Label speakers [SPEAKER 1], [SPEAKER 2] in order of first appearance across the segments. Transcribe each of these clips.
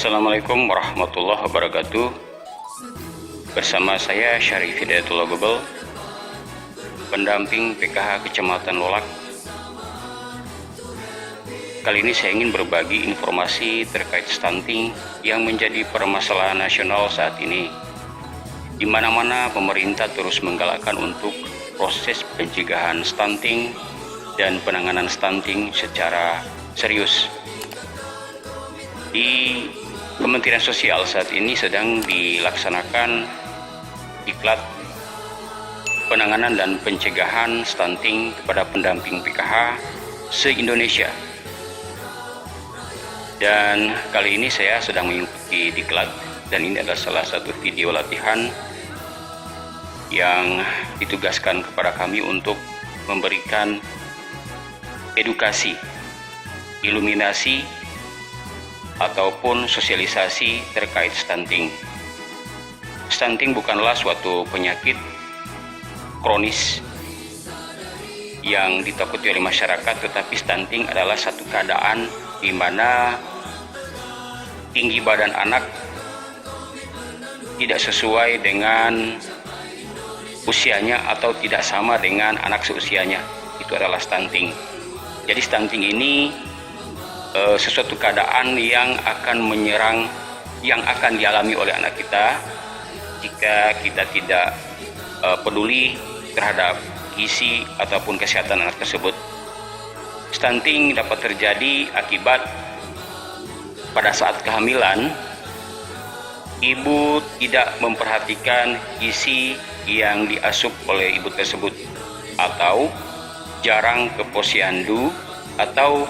[SPEAKER 1] Assalamualaikum warahmatullahi wabarakatuh. Bersama saya Syarif Hidayatullah Gobel, pendamping PKH Kecamatan Lolak. Kali ini saya ingin berbagi informasi terkait stunting yang menjadi permasalahan nasional saat ini. Di mana-mana pemerintah terus menggalakkan untuk proses pencegahan stunting dan penanganan stunting secara serius. Di Kementerian Sosial saat ini sedang dilaksanakan diklat penanganan dan pencegahan stunting kepada pendamping PKH se-Indonesia. Dan kali ini saya sedang mengikuti diklat, dan ini adalah salah satu video latihan yang ditugaskan kepada kami untuk memberikan edukasi, iluminasi, ataupun sosialisasi terkait stunting. Stunting bukanlah suatu penyakit kronis yang ditakuti oleh masyarakat, tetapi stunting adalah satu keadaan di mana tinggi badan anak tidak sesuai dengan usianya atau tidak sama dengan anak seusianya. Itu adalah stunting. Jadi stunting ini sesuatu keadaan yang akan menyerang, yang akan dialami oleh anak kita jika kita tidak peduli terhadap gizi ataupun kesehatan anak tersebut. Stunting dapat terjadi akibat pada saat kehamilan ibu tidak memperhatikan gizi yang diasup oleh ibu tersebut, atau jarang ke posyandu, atau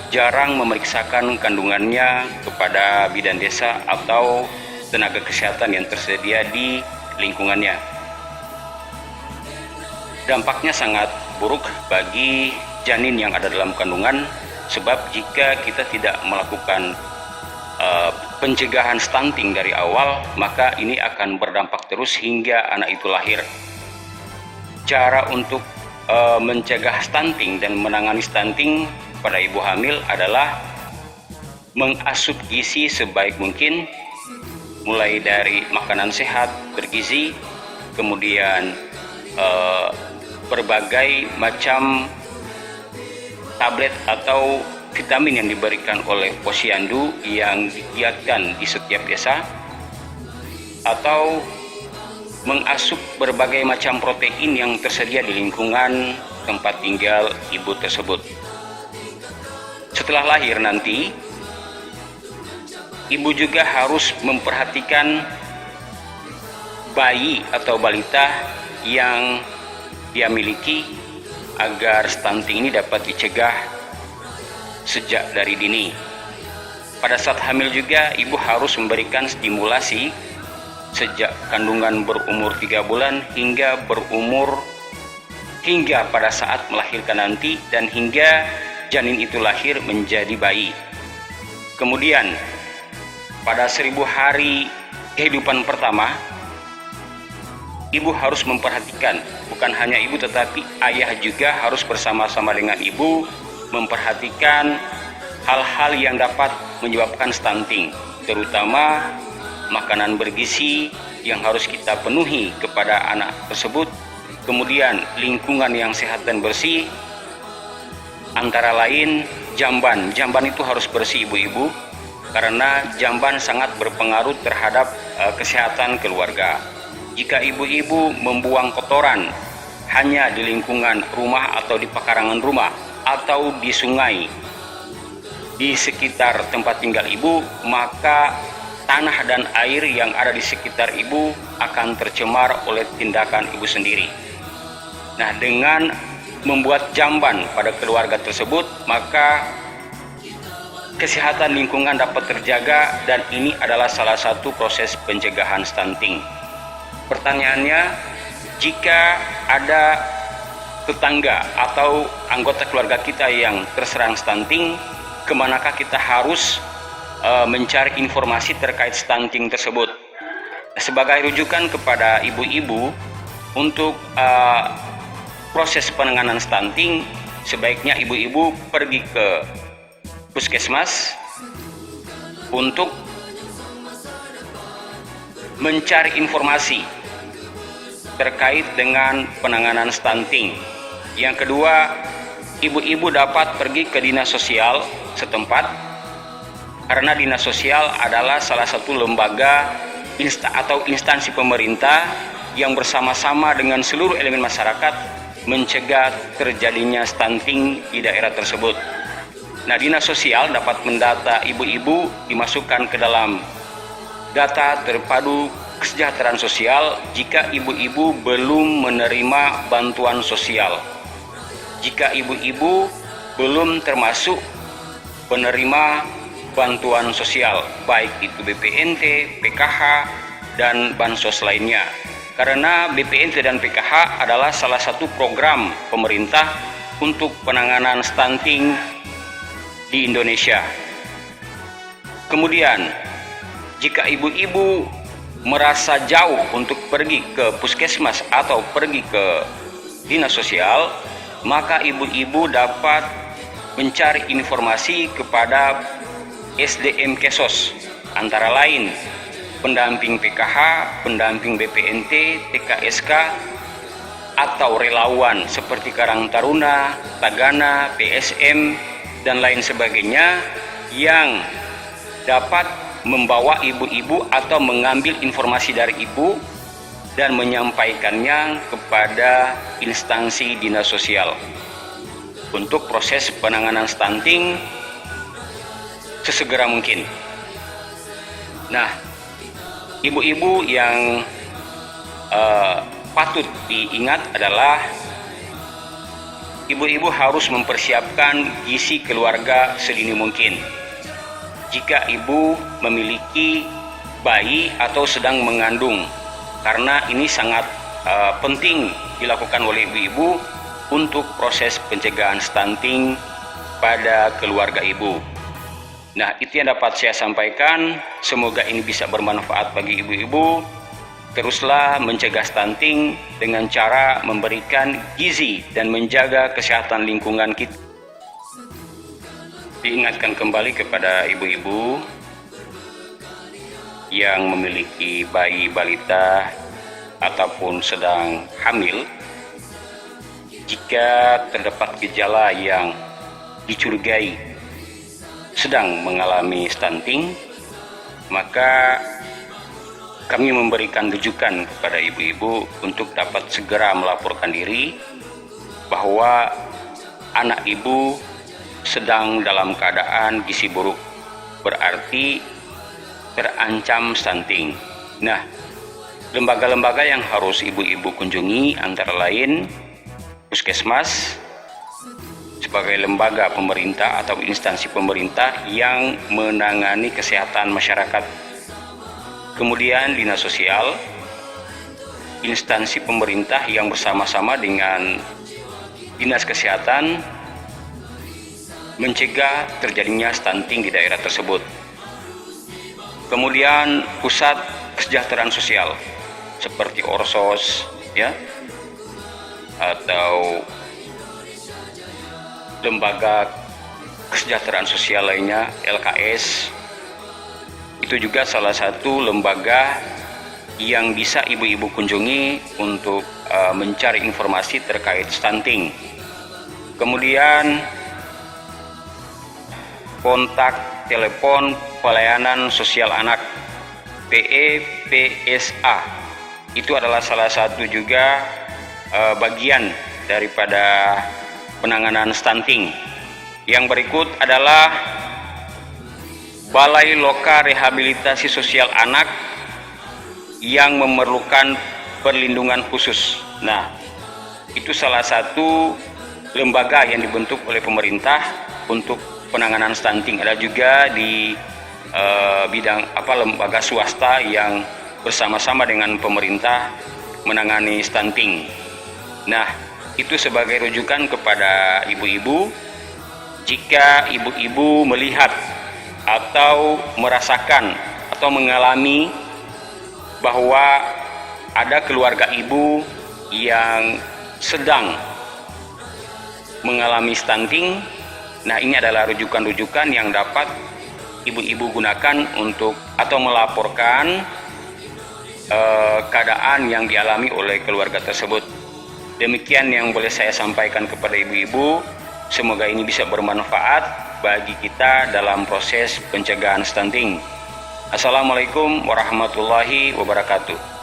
[SPEAKER 1] jarang memeriksakan kandungannya kepada bidan desa atau tenaga kesehatan yang tersedia di lingkungannya. Dampaknya sangat buruk bagi janin yang ada dalam kandungan, sebab jika kita tidak melakukan pencegahan stunting dari awal, maka ini akan berdampak terus hingga anak itu lahir. Cara untuk mencegah stunting dan menangani stunting pada ibu hamil adalah mengasup gizi sebaik mungkin, mulai dari makanan sehat bergizi, kemudian berbagai macam tablet atau vitamin yang diberikan oleh posyandu yang digiatkan di setiap desa, atau mengasup berbagai macam protein yang tersedia di lingkungan tempat tinggal ibu tersebut. Setelah lahir nanti, ibu juga harus memperhatikan bayi atau balita yang dia miliki agar stunting ini dapat dicegah sejak dari dini. Pada saat hamil juga, ibu harus memberikan stimulasi sejak kandungan berumur 3 bulan hingga pada saat melahirkan nanti, dan hingga janin itu lahir menjadi bayi. Kemudian pada 1000 hari kehidupan pertama, ibu harus memperhatikan, bukan hanya ibu tetapi ayah juga harus bersama-sama dengan ibu memperhatikan hal-hal yang dapat menyebabkan stunting, terutama makanan bergizi yang harus kita penuhi kepada anak tersebut, kemudian lingkungan yang sehat dan bersih, antara lain jamban. Jamban itu harus bersih ibu-ibu, karena jamban sangat berpengaruh terhadap kesehatan keluarga. Jika ibu-ibu membuang kotoran hanya di lingkungan rumah atau di pekarangan rumah atau di sungai di sekitar tempat tinggal ibu, maka tanah dan air yang ada di sekitar ibu akan tercemar oleh tindakan ibu sendiri. Nah, dengan membuat jamban pada keluarga tersebut, maka kesehatan lingkungan dapat terjaga, dan ini adalah salah satu proses pencegahan stunting. Pertanyaannya, jika ada tetangga atau anggota keluarga kita yang terserang stunting, kemanakah kita harus mencari informasi terkait stunting tersebut? Sebagai rujukan kepada ibu-ibu untuk proses penanganan stunting, sebaiknya ibu-ibu pergi ke puskesmas untuk mencari informasi terkait dengan penanganan stunting. Yang kedua, ibu-ibu dapat pergi ke dinas sosial setempat, karena dinas sosial adalah salah satu lembaga atau instansi pemerintah yang bersama-sama dengan seluruh elemen masyarakat mencegah terjadinya stunting di daerah tersebut. Nah, dinas sosial dapat mendata ibu-ibu, dimasukkan ke dalam data terpadu kesejahteraan sosial jika ibu-ibu belum menerima bantuan sosial. Jika ibu-ibu belum termasuk penerima bantuan sosial, baik itu BPNT, PKH, dan bansos lainnya. Karena BPNT dan PKH adalah salah satu program pemerintah untuk penanganan stunting di Indonesia. Kemudian, jika ibu-ibu merasa jauh untuk pergi ke puskesmas atau pergi ke dinas sosial, maka ibu-ibu dapat mencari informasi kepada SDM Kesos, antara lain pendamping PKH, pendamping BPNT, TKSK, atau relawan seperti Karang Taruna, Tagana, PSM, dan lain sebagainya yang dapat membawa ibu-ibu atau mengambil informasi dari ibu dan menyampaikannya kepada instansi dinas sosial untuk proses penanganan stunting sesegera mungkin. Nah, ibu-ibu yang patut diingat adalah ibu-ibu harus mempersiapkan gizi keluarga sedini mungkin. Jika ibu memiliki bayi atau sedang mengandung, karena ini sangat penting dilakukan oleh ibu-ibu untuk proses pencegahan stunting pada keluarga ibu. Nah, itu yang dapat saya sampaikan. Semoga ini bisa bermanfaat bagi ibu-ibu. Teruslah mencegah stunting dengan cara memberikan gizi dan menjaga kesehatan lingkungan kita. Diingatkan kembali kepada ibu-ibu yang memiliki bayi balita ataupun sedang hamil, jika terdapat gejala yang dicurigai sedang mengalami stunting, maka kami memberikan rujukan kepada ibu-ibu untuk dapat segera melaporkan diri bahwa anak ibu sedang dalam keadaan gizi buruk, berarti terancam stunting. Nah, lembaga-lembaga yang harus ibu-ibu kunjungi antara lain puskesmas sebagai lembaga pemerintah atau instansi pemerintah yang menangani kesehatan masyarakat. Kemudian dinas sosial, instansi pemerintah yang bersama-sama dengan dinas kesehatan mencegah terjadinya stunting di daerah tersebut. Kemudian pusat kesejahteraan sosial seperti Orsos, ya, atau lembaga kesejahteraan sosial lainnya, LKS, itu juga salah satu lembaga yang bisa ibu-ibu kunjungi untuk mencari informasi terkait stunting. Kemudian kontak telepon pelayanan sosial anak PEPSA itu adalah salah satu juga bagian daripada penanganan stunting. Yang berikut adalah Balai Loka Rehabilitasi Sosial Anak yang memerlukan perlindungan khusus. Nah, itu salah satu lembaga yang dibentuk oleh pemerintah untuk penanganan stunting. Ada juga di bidang lembaga swasta yang bersama-sama dengan pemerintah menangani stunting. Nah, itu sebagai rujukan kepada ibu-ibu jika ibu-ibu melihat atau merasakan atau mengalami bahwa ada keluarga ibu yang sedang mengalami stunting. Nah, ini adalah rujukan-rujukan yang dapat ibu-ibu gunakan untuk atau melaporkan keadaan yang dialami oleh keluarga tersebut. Demikian yang boleh saya sampaikan kepada ibu-ibu. Semoga ini bisa bermanfaat bagi kita dalam proses pencegahan stunting. Assalamualaikum warahmatullahi wabarakatuh.